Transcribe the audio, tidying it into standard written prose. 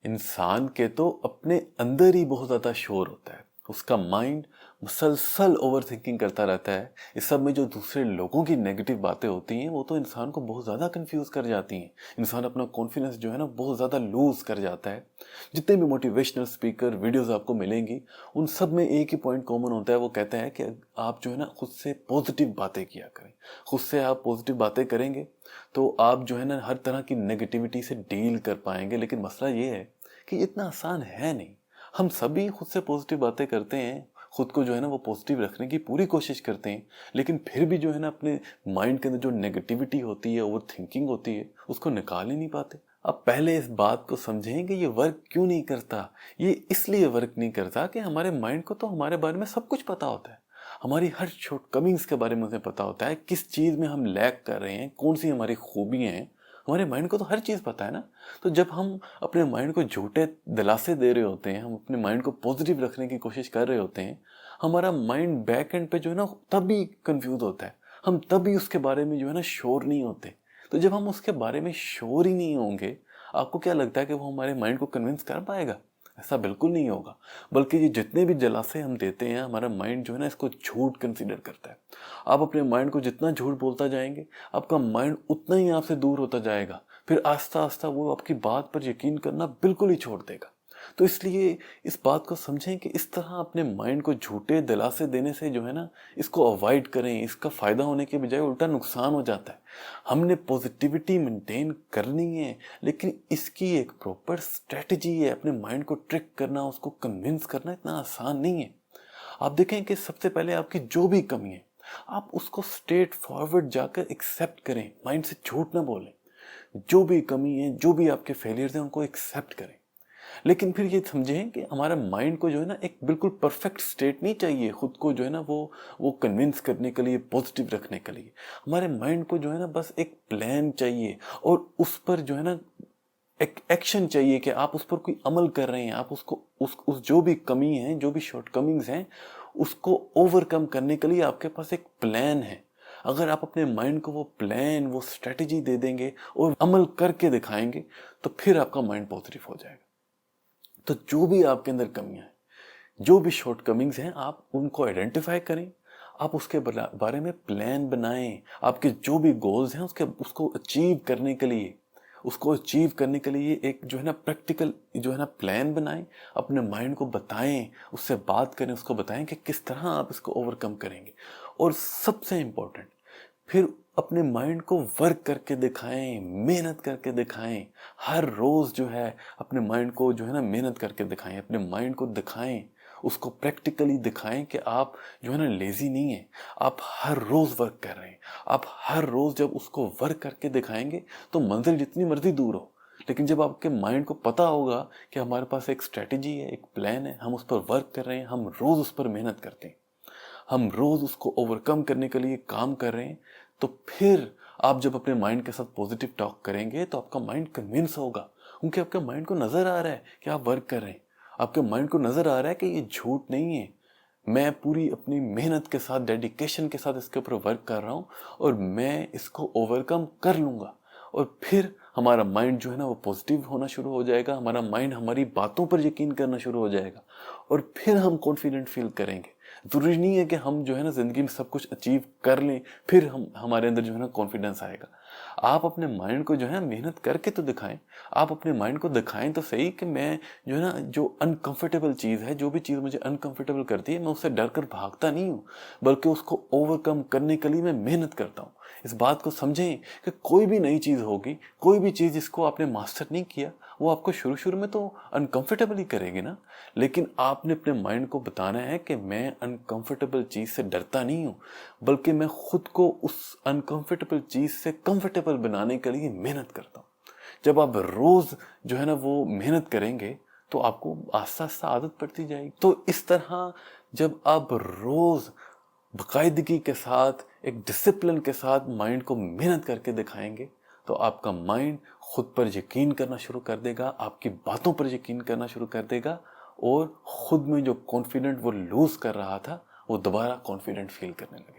इंसान के तो अपने अंदर ही बहुत ज़्यादा शोर होता है। उसका माइंड मुसलसल ओवर थिंकिंग करता रहता है। इस सब में जो दूसरे लोगों की नेगेटिव बातें होती हैं वो तो इंसान को बहुत ज़्यादा कंफ्यूज कर जाती हैं। इंसान अपना कॉन्फिडेंस जो है ना बहुत ज़्यादा लूज कर जाता है। जितने भी मोटिवेशनल स्पीकर वीडियोस आपको मिलेंगी उन सब में एक ही पॉइंट कॉमन होता है। वो कहते हैं कि आप जो है ना खुद से पॉजिटिव बातें किया करें। खुद से आप पॉजिटिव बातें करेंगे तो आप जो है ना हर तरह की नेगेटिविटी से डील कर पाएंगे। लेकिन मसला ये है कि इतना आसान है नहीं। हम सभी खुद से पॉजिटिव बातें करते हैं, खुद को जो है ना वो पॉजिटिव रखने की पूरी कोशिश करते हैं, लेकिन फिर भी जो है ना अपने माइंड के अंदर जो नेगेटिविटी होती है, ओवर थिंकिंग होती है, उसको निकाल ही नहीं पाते। अब पहले इस बात को समझें कि ये वर्क क्यों नहीं करता। ये इसलिए वर्क नहीं करता कि हमारे माइंड को तो हमारे बारे में सब कुछ पता होता है। हमारी हर शॉर्टकमिंग्स के बारे में उसे पता होता है, किस चीज़ में हम लैग कर रहे हैं, कौन सी हमारी खूबियाँ हैं। हमारे माइंड को तो हर चीज़ पता है ना। तो जब हम अपने माइंड को झूठे दिलासे दे रहे होते हैं, हम अपने माइंड को पॉजिटिव रखने की कोशिश कर रहे होते हैं, हमारा माइंड बैक एंड पे जो है ना तभी कंफ्यूज होता है। हम तभी उसके बारे में जो है ना श्योर नहीं होते। तो जब हम उसके बारे में श्योर ही नहीं होंगे, आपको क्या लगता है कि वो हमारे माइंड को कन्विंस कर पाएगा? ऐसा बिल्कुल नहीं होगा। बल्कि ये जितने भी दिलासे हम देते हैं, हमारा माइंड जो है ना इसको झूठ कंसीडर करता है। आप अपने माइंड को जितना झूठ बोलता जाएंगे, आपका माइंड उतना ही आपसे दूर होता जाएगा। फिर आस्ता आस्ता वो आपकी बात पर यकीन करना बिल्कुल ही छोड़ देगा। तो इसलिए इस बात को समझें कि इस तरह अपने माइंड को झूठे दिलासे देने से जो है ना इसको अवॉइड करें। इसका फ़ायदा होने के बजाय उल्टा नुकसान हो जाता है। हमने पॉजिटिविटी मेंटेन करनी है, लेकिन इसकी एक प्रॉपर स्ट्रेटजी है। अपने माइंड को ट्रिक करना, उसको कन्विंस करना इतना आसान नहीं है। आप देखें कि सबसे पहले आपकी जो भी कमी है, आप उसको स्ट्रेट फॉरवर्ड जाकर एक्सेप्ट करें। माइंड से झूठ ना बोलें। जो भी कमी है, जो भी आपके फेलियर्स हैं, उनको एक्सेप्ट करें। लेकिन फिर ये समझें कि हमारा माइंड को जो है ना एक बिल्कुल परफेक्ट स्टेट नहीं चाहिए खुद को जो है ना वो कन्विंस करने के लिए, पॉजिटिव रखने के लिए। हमारे माइंड को जो है ना बस एक प्लान चाहिए और उस पर जो है ना एक एक्शन चाहिए कि आप उस पर कोई अमल कर रहे हैं। आप उसको उस जो भी कमी है, जो भी शॉर्टकमिंग्स हैं, उसको ओवरकम करने के लिए आपके पास एक प्लान है। अगर आप अपने माइंड को वो प्लान, वो स्ट्रेटजी दे देंगे और अमल करके दिखाएंगे, तो फिर आपका माइंड पॉजिटिव हो जाएगा। तो जो भी आपके अंदर कमियां हैं, जो भी शॉर्टकमिंग्स हैं, आप उनको आइडेंटिफाई करें। आप उसके बारे में प्लान बनाएं। आपके जो भी गोल्स हैं उसको अचीव करने के लिए एक जो है ना प्रैक्टिकल जो है ना प्लान बनाएं। अपने माइंड को बताएं, उससे बात करें, उसको बताएं कि किस तरह आप इसको ओवरकम करेंगे। और सबसे इम्पोर्टेंट, फिर अपने माइंड को वर्क करके दिखाएं, मेहनत करके दिखाएं। हर रोज जो है अपने माइंड को जो है ना मेहनत करके दिखाएं। अपने माइंड को दिखाएं, उसको प्रैक्टिकली दिखाएं कि आप जो है ना लेजी नहीं है। आप हर रोज वर्क कर रहे हैं। आप हर रोज जब उसको वर्क करके दिखाएंगे तो मंजिल जितनी मर्जी दूर हो, लेकिन जब आपके माइंड को पता होगा कि हमारे पास एक स्ट्रेटजी है, एक प्लान है, हम उस पर वर्क कर रहे हैं, हम रोज उस पर मेहनत करते हैं, हम रोज उसको ओवरकम करने के लिए काम कर रहे हैं, तो फिर आप जब अपने माइंड के साथ पॉजिटिव टॉक करेंगे तो आपका माइंड कन्विंस होगा। क्योंकि आपके माइंड को नजर आ रहा है कि आप वर्क कर रहे हैं। आपके माइंड को नजर आ रहा है कि ये झूठ नहीं है, मैं पूरी अपनी मेहनत के साथ, डेडिकेशन के साथ इसके ऊपर वर्क कर रहा हूँ और मैं इसको ओवरकम कर लूंगा। और फिर हमारा माइंड जो है ना वो पॉजिटिव होना शुरू हो जाएगा। हमारा माइंड हमारी बातों पर यकीन करना शुरू हो जाएगा और फिर हम कॉन्फिडेंट फील करेंगे। जरूरी नहीं है कि हम जो है ना जिंदगी में सब कुछ अचीव कर लें फिर हमारे अंदर जो है ना कॉन्फिडेंस आएगा। आप अपने माइंड को जो है मेहनत करके तो दिखाएं। आप अपने माइंड को दिखाएं तो सही कि मैं जो है ना जो अनकंफर्टेबल चीज़ है, जो भी चीज़ मुझे अनकंफर्टेबल करती है, मैं उससे डर कर भागता नहीं हूँ, बल्कि उसको ओवरकम करने के लिए मैं मेहनत करता हूँ। इस बात को समझें कि कोई भी नई चीज़ होगी, कोई भी चीज़ जिसको आपने मास्टर नहीं किया, वो आपको शुरू शुरू में तो अनकंफर्टेबल ही करेगी ना। लेकिन आपने अपने माइंड को बताना है कि मैं अनकंफर्टेबल चीज़ से डरता नहीं हूँ, बल्कि मैं खुद को उस अनकंफर्टेबल चीज़ से कंफर्टेबल बनाने के लिए मेहनत करता हूँ। जब आप रोज़ जो है ना वो मेहनत करेंगे तो आपको आस्ता आस्ता आदत पड़ती जाएगी। तो इस तरह जब आप रोज़ बाकायदगी के साथ, एक डिसिप्लिन के साथ माइंड को मेहनत करके दिखाएंगे, तो आपका माइंड खुद पर यकीन करना शुरू कर देगा, आपकी बातों पर यकीन करना शुरू कर देगा और खुद में जो कॉन्फिडेंट वो लूज कर रहा था, वो दोबारा कॉन्फिडेंट फील करने लगेगा।